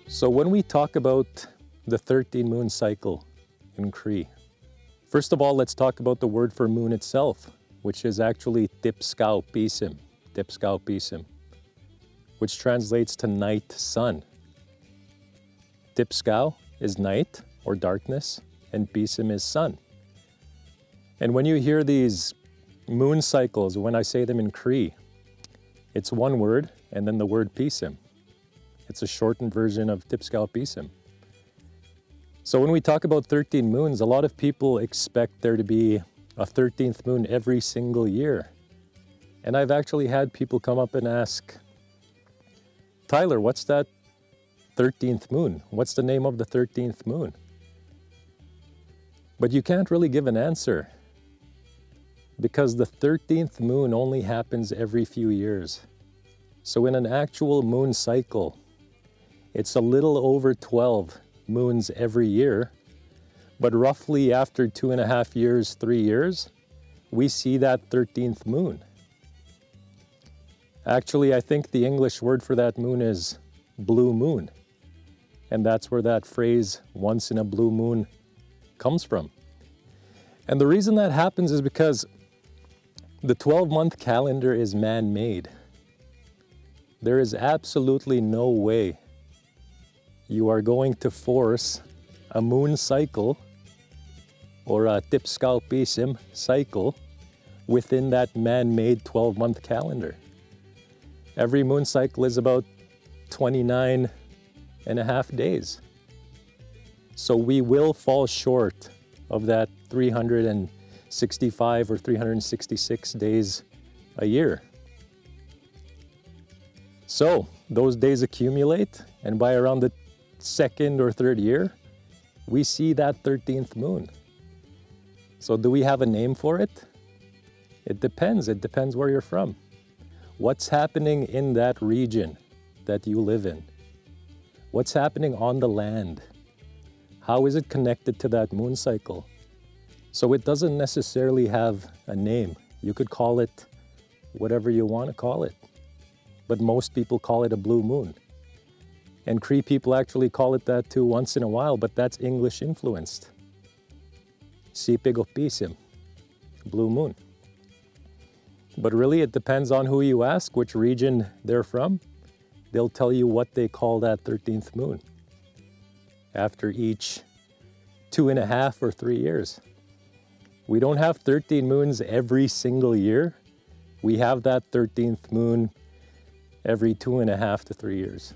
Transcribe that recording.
So when we talk about the 13 moon cycle in Cree, first of all, let's talk about the word for moon itself, which is actually kiskinohamâtowin, which translates to night sun. Kiskinoh is night or darkness, and pisim is sun. And when you hear these moon cycles, when I say them in Cree, it's one word and then the word pisim. It's a shortened version of kiskinohamâtowin. So when we talk about 13 moons, a lot of people expect there to be a 13th moon every single year. And I've actually had people come up and ask, Tyler, what's that 13th moon? What's the name of the 13th moon? But you can't really give an answer because the 13th moon only happens every few years. So in an actual moon cycle, it's a little over 12 moons every year, but roughly after 2.5 years, 3 years, we see that 13th moon. Actually, I think the English word for that moon is blue moon. And that's where that phrase, once in a blue moon, comes from. And the reason that happens is because the 12-month calendar is man-made. There is absolutely no way you are going to force a moon cycle or a kiskinohamâtowin cycle within that man-made 12-month calendar. Every moon cycle is about 29.5 days. So we will fall short of that 365 or 366 days a year. So those days accumulate, and by around the second or third year, we see that 13th moon. So do we have a name for it? It depends. It depends where you're from. What's happening in that region that you live in? What's happening on the land? How is it connected to that moon cycle? So it doesn't necessarily have a name. You could call it whatever you want to call it. But most people call it a blue moon. And Cree people actually call it that too once in a while, but that's English influenced. Pisim, blue moon. But really it depends on who you ask, which region they're from. They'll tell you what they call that 13th moon after each 2.5 or 3 years. We don't have 13 moons every single year. We have that 13th moon every 2.5 to 3 years.